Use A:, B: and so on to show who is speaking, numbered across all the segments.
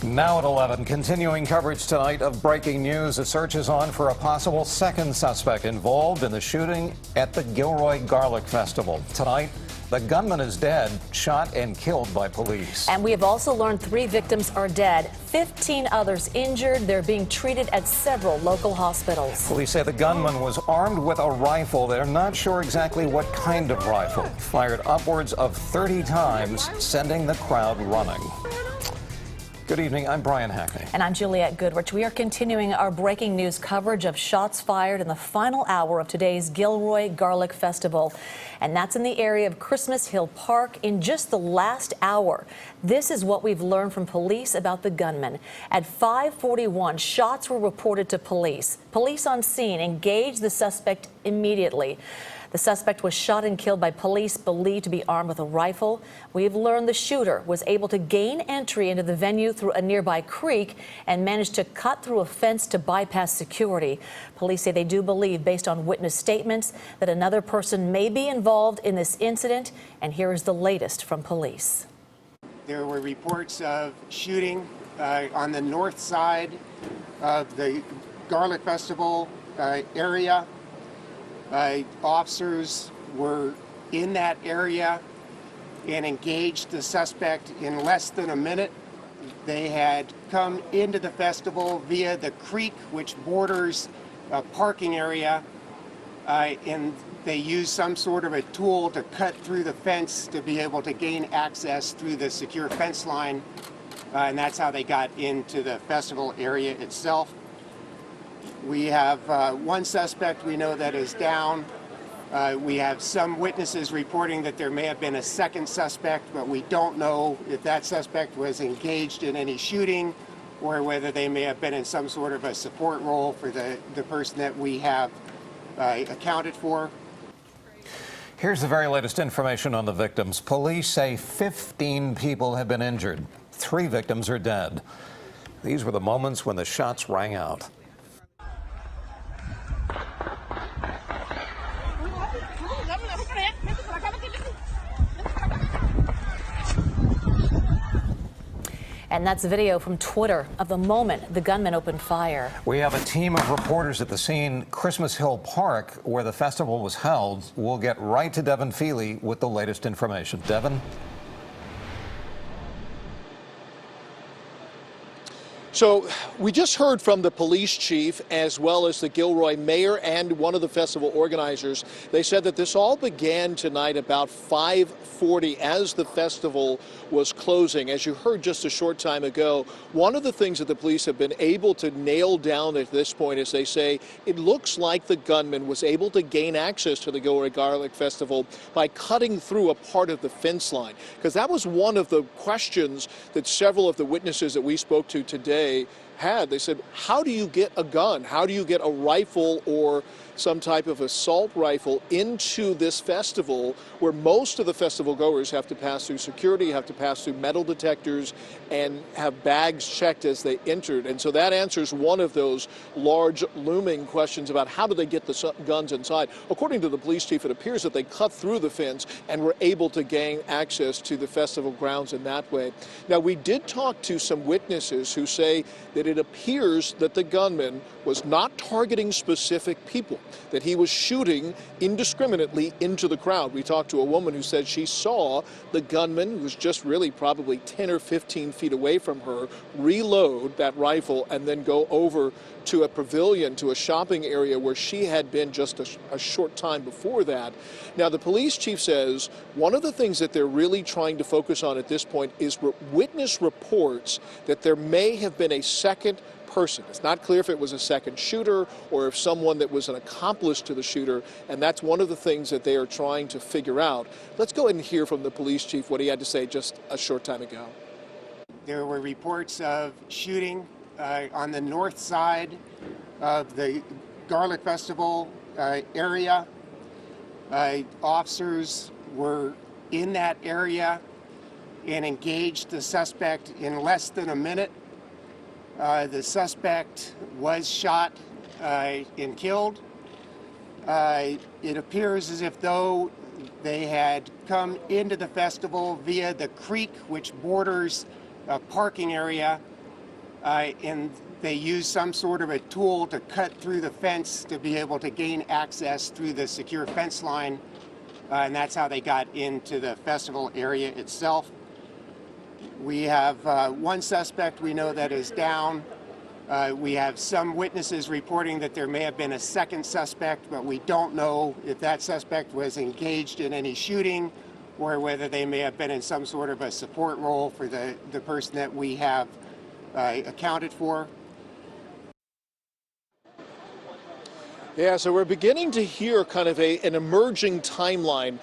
A: Now at 11, continuing coverage tonight of breaking news. A search is on for a possible second suspect involved in the shooting at the Gilroy Garlic Festival. Tonight, the gunman is dead, shot and killed by police.
B: And we have also learned 3 victims are dead, 15 others injured. They're being treated at several local hospitals.
A: Police say the gunman was armed with a rifle. They're not sure exactly what kind of rifle. Fired upwards of 30 times, sending the crowd running. Good evening, I'm Brian Hackney.
B: And I'm Juliette Goodrich. We are continuing our breaking news coverage of shots fired in the final hour of today's Gilroy Garlic Festival. And that's in the area of Christmas Hill Park in just the last hour. This is what we've learned from police about the gunman. At 5:41, shots were reported to police. Police on scene engaged the suspect immediately. The suspect was shot and killed by police believed to be armed with a rifle. We've learned the shooter was able to gain entry into the venue through a nearby creek and managed to cut through a fence to bypass security. Police say they do believe, based on witness statements, that another person may be involved in this incident. And here is the latest from police.
C: There were reports of shooting on the north side of the Garlic Festival area. Officers were in that area and engaged the suspect in less than a minute. They had come into the festival via the creek, which borders a parking area, and they used some sort of a tool to cut through the fence to be able to gain access through the secure fence line, and that's how they got into the festival area itself. We have one suspect we know that is down. We have some witnesses reporting that there may have been a second suspect, but we don't know if that suspect was engaged in any shooting or whether they may have been in some sort of a support role for the person that we have accounted for.
A: Here's the very latest information on the victims. Police say 15 people have been injured. 3 victims are dead. These were the moments when the shots rang out.
B: And that's video from Twitter of the moment the gunman opened fire.
A: We have a team of reporters at the scene, Christmas Hill Park, where the festival was held. We'll get right to Devin Feely with the latest information. Devin?
D: So we just heard from the police chief as well as the Gilroy mayor and one of the festival organizers. They said that this all began tonight about 5:40 as the festival was closing. As you heard just a short time ago, one of the things that the police have been able to nail down at this point is they say it looks like the gunman was able to gain access to the Gilroy Garlic Festival by cutting through a part of the fence line. Because that was one of the questions that several of the witnesses that we spoke to today had. They said, how do you get a gun? How do you get a rifle or some type of assault rifle into this festival where most of the festival goers have to pass through security, have to pass through metal detectors, and have bags checked as they entered? And so that answers one of those large looming questions about how do they get the guns inside. According to the police chief, it appears that they cut through the fence and were able to gain access to the festival grounds in that way. Now, we did talk to some witnesses who say that it appears that the gunman was not targeting specific people, that he was shooting indiscriminately into the crowd. We talked to a woman who said she saw the gunman, who was just really probably 10 or 15 feet away from her, reload that rifle and then go over to a pavilion, to a shopping area where she had been just a short time before that. Now, the police chief says one of the things that they're really trying to focus on at this point is witness reports that there may have been a second person. It's not clear if it was a second shooter or if someone that was an accomplice to the shooter, and that's one of the things that they are trying to figure out. Let's go ahead and hear from the police chief what he had to say just a short time ago.
C: There were reports of shooting on the north side of the Garlic Festival area. Officers were in that area and engaged the suspect in less than a minute. The suspect was shot and killed. It appears as if though they had come into the festival via the creek, which borders a parking area, and they used some sort of a tool to cut through the fence to be able to gain access through the secure fence line, and that's how they got into the festival area itself. We have one suspect we know that is down. We have some witnesses reporting that there may have been a second suspect, but we don't know if that suspect was engaged in any shooting or whether they may have been in some sort of a support role for the person that we have accounted for.
D: Yeah, so we're beginning to hear kind of an emerging timeline.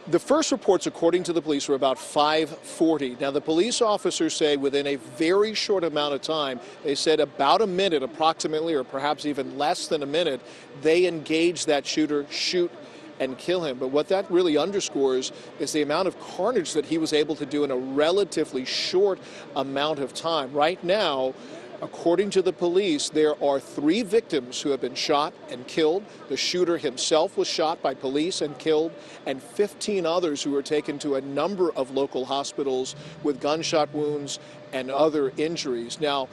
D: The first reports, according to the police, were about 5:40. Now, the police officers say within a very short amount of time, they said about a minute approximately, or perhaps even less than a minute, they engaged that shooter, shoot and kill him. But what that really underscores is the amount of carnage that he was able to do in a relatively short amount of time. Right now, according to the police, there are 3 victims who have been shot and killed. The shooter himself was shot by police and killed, and 15 others who were taken to a number of local hospitals with gunshot wounds and other injuries. Now,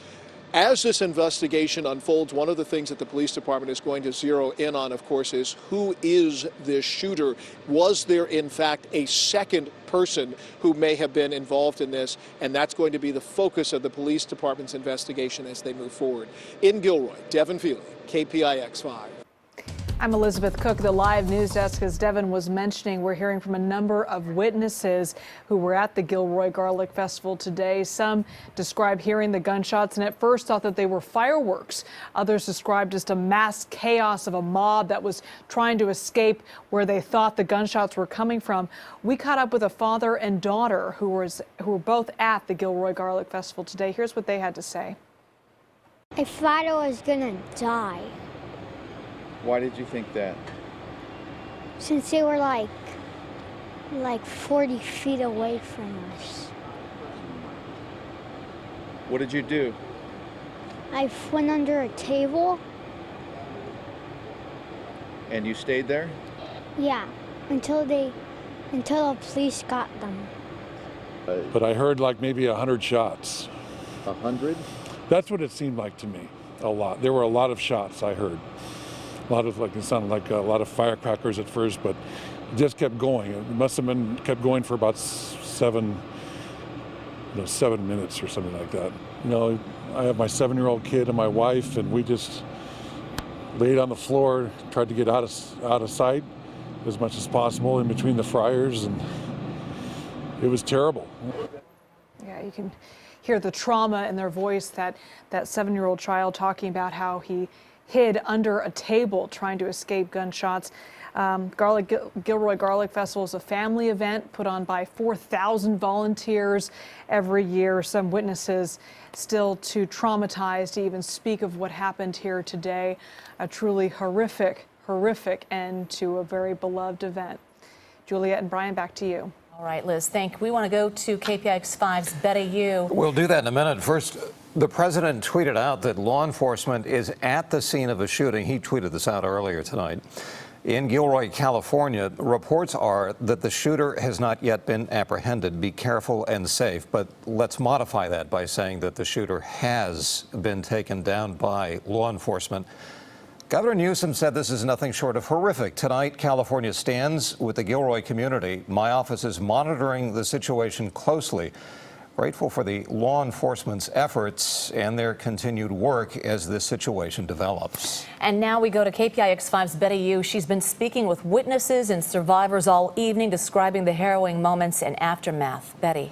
D: as this investigation unfolds, one of the things that the police department is going to zero in on, of course, is who is this shooter? Was there, in fact, a second person who may have been involved in this? And that's going to be the focus of the police department's investigation as they move forward. In Gilroy, Devin Feely, KPIX 5.
E: I'm Elizabeth Cook, the live news desk. As Devin was mentioning, we're hearing from a number of witnesses who were at the Gilroy Garlic Festival today. Some describe hearing the gunshots and at first thought that they were fireworks. Others described just a mass chaos of a mob that was trying to escape where they thought the gunshots were coming from. We caught up with a father and daughter who were both at the Gilroy Garlic Festival today. Here's what they had to say.
F: I thought I was gonna die.
G: Why did you think that?
F: Since they were like 40 feet away from us.
G: What did you do?
F: I went under a table.
G: And you stayed there?
F: Yeah, until the police got them.
H: But I heard like maybe 100 shots.
G: 100?
H: That's what it seemed like to me, a lot. There were a lot of shots I heard. A lot of, it sounded like a lot of firecrackers at first, but it just kept going. It must have been kept going for about 7 minutes or something like that. You know, I have my 7-year-old kid and my wife, and we just laid on the floor, tried to get out of sight as much as possible in between the fryers, and it was terrible.
E: Yeah, you can hear the trauma in their voice, that 7-year-old child talking about how he hid under a table trying to escape gunshots. Gilroy Garlic Festival is a family event put on by 4,000 volunteers every year. Some witnesses still too traumatized to even speak of what happened here today. A truly horrific end to a very beloved event. Juliet and Brian, back to you.
B: All right, Liz, we want to go to KPIX 5's Betty Yu.
A: We'll do that in a minute. First, the president tweeted out that law enforcement is at the scene of a shooting. He tweeted this out earlier tonight. In Gilroy, California, reports are that the shooter has not yet been apprehended. Be careful and safe. But let's modify that by saying that the shooter has been taken down by law enforcement. Governor Newsom said this is nothing short of horrific. Tonight, California stands with the Gilroy community. My office is monitoring the situation closely. Grateful for the law enforcement's efforts and their continued work as this situation develops.
B: And now we go to KPIX 5's Betty Yu. She's been speaking with witnesses and survivors all evening, describing the harrowing moments and aftermath. Betty.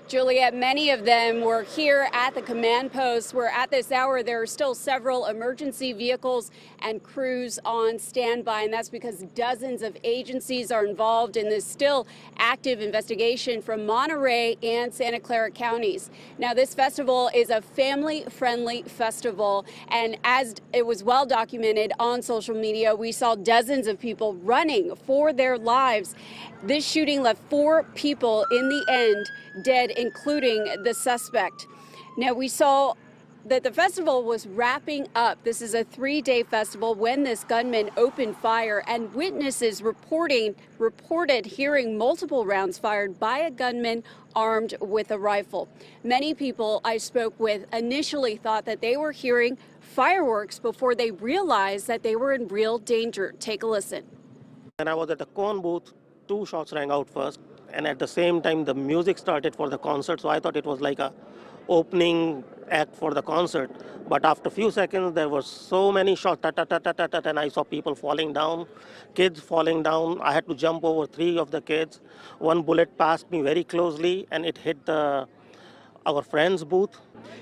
I: Juliet, many of them were here at the command post where at this hour there are still several emergency vehicles and crews on standby, and that's because dozens of agencies are involved in this still active investigation from Monterey and Santa Clara counties. Now, this festival is a family-friendly festival, and as it was well documented on social media, we saw dozens of people running for their lives. This shooting left 4 people in the end dead, including the suspect. Now, we saw that the festival was wrapping up. This is a 3-day festival when this gunman opened fire, and witnesses reported hearing multiple rounds fired by a gunman armed with a rifle. Many people I spoke with initially thought that they were hearing fireworks before they realized that they were in real danger. Take a listen.
J: When I was at the cone booth, 2 shots rang out first, and at the same time the music started for the concert, so I thought it was like a opening act for the concert. But after a few seconds there were so many shots, and I saw people falling down, kids falling down. I had to jump over 3 of the kids. One bullet passed me very closely and it hit our friend's booth.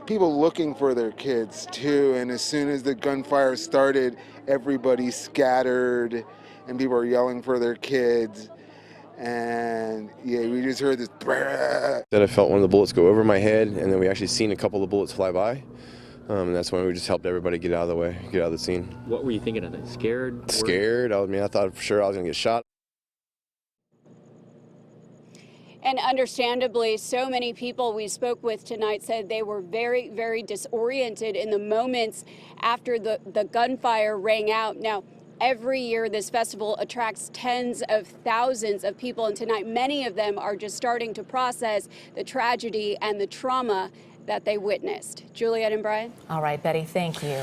K: People looking for their kids too, and as soon as the gunfire started, everybody scattered and people were yelling for their kids. And yeah, we just heard this.
L: Then I felt one of the bullets go over my head, and then we actually seen a couple of bullets fly by. And that's when we just helped everybody get out of the way, get out of the scene.
M: What were you thinking of that? Scared?
L: Scared. I thought for sure I was going to get shot.
I: And understandably, so many people we spoke with tonight said they were very, very disoriented in the moments after the gunfire rang out. Now, every year, this festival attracts tens of thousands of people, and tonight, many of them are just starting to process the tragedy and the trauma that they witnessed. Juliet and Brian?
B: All right, Betty, thank you.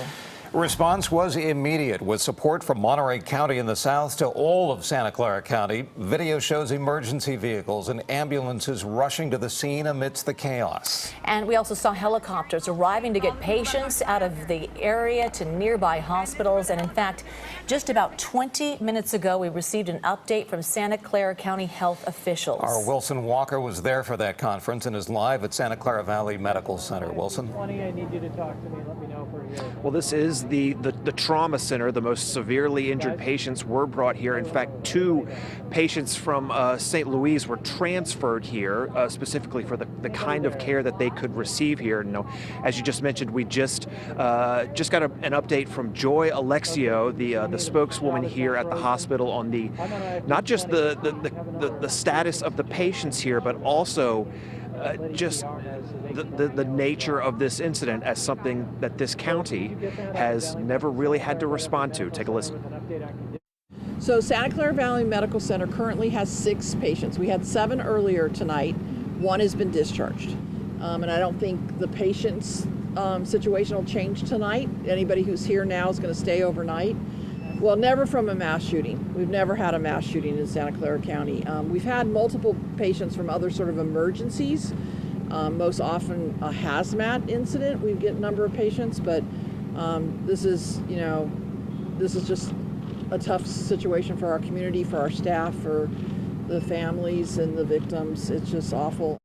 A: Response was immediate, with support from Monterey County in the south to all of Santa Clara County. Video shows emergency vehicles and ambulances rushing to the scene amidst the chaos.
B: And we also saw helicopters arriving to get patients out of the area to nearby hospitals. And in fact, just about 20 minutes ago, we received an update from Santa Clara County health officials.
A: Our Wilson Walker was there for that conference and is live at Santa Clara Valley Medical Center. Wilson?
N: I need you to talk to me. Let me know if we're here. Well, this is the trauma center. The most severely injured patients were brought here. In fact, 2 patients from St. Louis were transferred here specifically for the kind of care that they could receive here. You know, as you just mentioned, we just got an update from Joy Alexio, the spokeswoman here at the hospital, on the not just the status of the patients here, but also just the nature of this incident as something that this county has never really had to respond to. Take a listen.
O: So Santa Clara Valley Medical Center currently has 6 patients. We had 7 earlier tonight. 1 has been discharged. And I don't think the patient's situation will change tonight. Anybody who's here now is going to stay overnight. Well, never from a mass shooting. We've never had a mass shooting in Santa Clara County. We've had multiple patients from other sort of emergencies, most often a hazmat incident. We get a number of patients, but this is just a tough situation for our community, for our staff, for the families and the victims. It's just awful.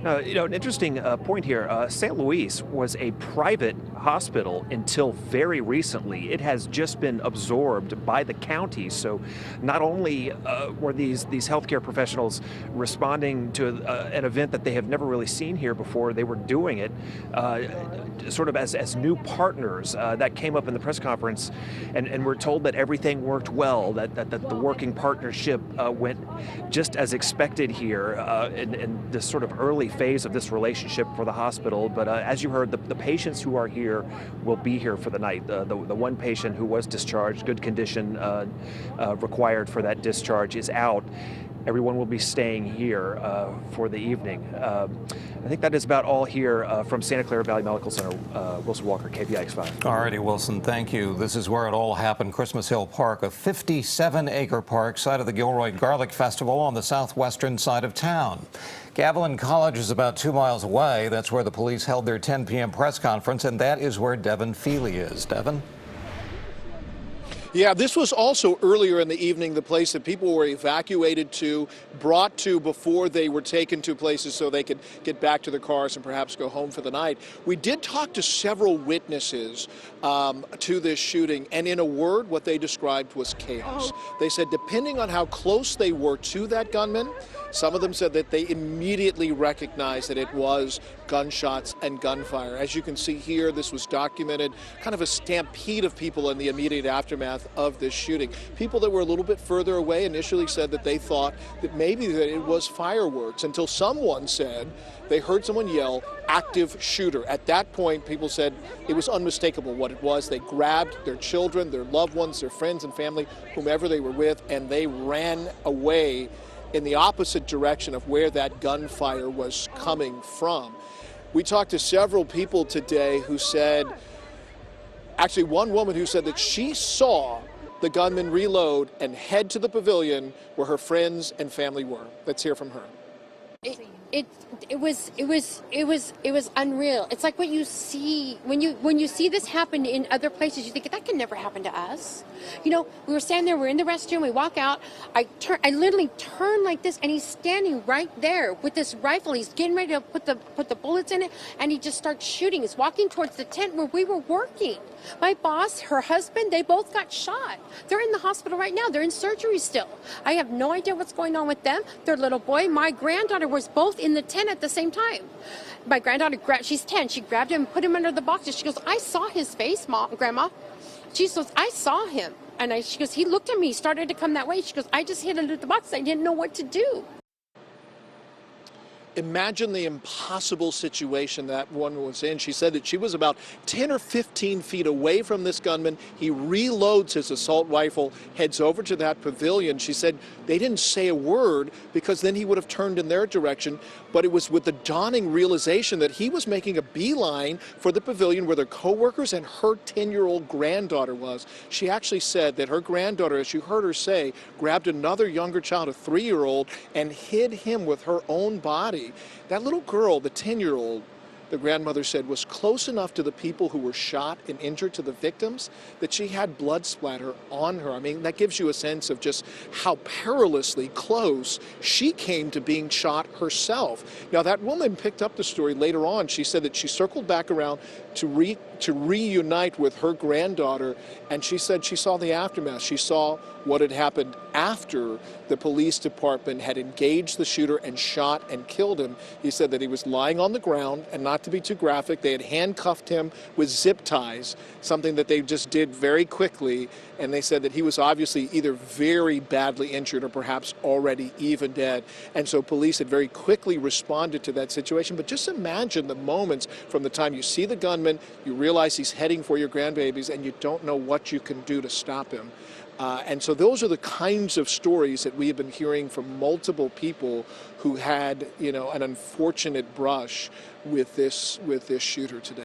N: An interesting point here. St. Louis was a private hospital until very recently. It has just been absorbed by the county. So not only were these healthcare professionals responding to an event that they have never really seen here before, they were doing it sort of as new partners. That came up in the press conference, and we're told that everything worked well, that the working partnership went just as expected here in this sort of early phase of this relationship for the hospital. But as you heard, the patients who are here will be here for the night. The one patient who was discharged, good condition required for that discharge, is out. Everyone will be staying here for the evening. I think that is about all here from Santa Clara Valley Medical Center. Wilson Walker, KPIX5.
A: All righty, Wilson, thank you. This is where it all happened. Christmas Hill Park, a 57-acre park, site of the Gilroy Garlic Festival on the southwestern side of town. Gavilan College is about 2 miles away. That's where the police held their 10 p.m. press conference, and that is where Devin Feely is. Devin?
D: Yeah, this was also earlier in the evening, the place that people were evacuated to, brought to before they were taken to places so they could get back to their cars and perhaps go home for the night. We did talk to several witnesses to this shooting, and in a word, what they described was chaos. They said depending on how close they were to that gunman, some of them said that they immediately recognized that it was gunshots and gunfire. As you can see here, this was documented, kind of a stampede of people in the immediate aftermath path of this shooting. People that were a little bit further away initially said that they thought that maybe that it was fireworks, until someone said they heard someone yell, "active shooter." At that point, people said it was unmistakable what it was. They grabbed their children, their loved ones, their friends and family, whomever they were with, and they ran away in the opposite direction of where that gunfire was coming from. We talked to several people today who said, actually one woman who said that she saw the gunman reload and head to the pavilion where her friends and family were. Let's hear from her.
P: It was unreal. It's like what you see when you see this happen in other places. You think that can never happen to us. You know, we were standing there. We're in the restroom. We walk out. I literally turn like this, and he's standing right there with this rifle. He's getting ready to put the bullets in it, and he just starts shooting. He's walking towards the tent where we were working. My boss, her husband, they both got shot. They're in the hospital right now. They're in surgery still. I have no idea what's going on with them. Their little boy, my granddaughter, was both in the tent at the same time. My granddaughter, she's 10. She grabbed him and put him under the boxes. She goes, "I saw his face, Mom, Grandma." She goes, "I saw him." And she goes, "He looked at me. He started to come that way." She goes, "I just hit under the box. I didn't know what to do."
D: Imagine the impossible situation that one was in. She said that she was about 10 or 15 feet away from this gunman. He reloads his assault rifle, heads over to that pavilion. She said they didn't say a word because then he would have turned in their direction. But it was with the dawning realization that he was making a beeline for the pavilion where their coworkers and her 10-year-old granddaughter was. She actually said that her granddaughter, as you heard her say, grabbed another younger child, a 3-year-old, and hid him with her own body. That little girl, the 10-year-old, the grandmother said, was close enough to the people who were shot and injured, to the victims, that she had blood splatter on her. I mean, that gives you a sense of just how perilously close she came to being shot herself. Now, that woman picked up the story later on. She said that she circled back around to reunite with her granddaughter, and she said she saw the aftermath. She saw what had happened after the police department had engaged the shooter and shot and killed him. He said that he was lying on the ground, and not to be too graphic, they had handcuffed him with zip ties, something that they just did very quickly, and they said that he was obviously either very badly injured or perhaps already even dead. And so police had very quickly responded to that situation. But just imagine the moments from the time you see the gunman, you realize he's heading for your grandbabies, and you don't know what you can do to stop him. And so those are the kinds of stories that we have been hearing from multiple people who had, you know, an unfortunate brush with this shooter today.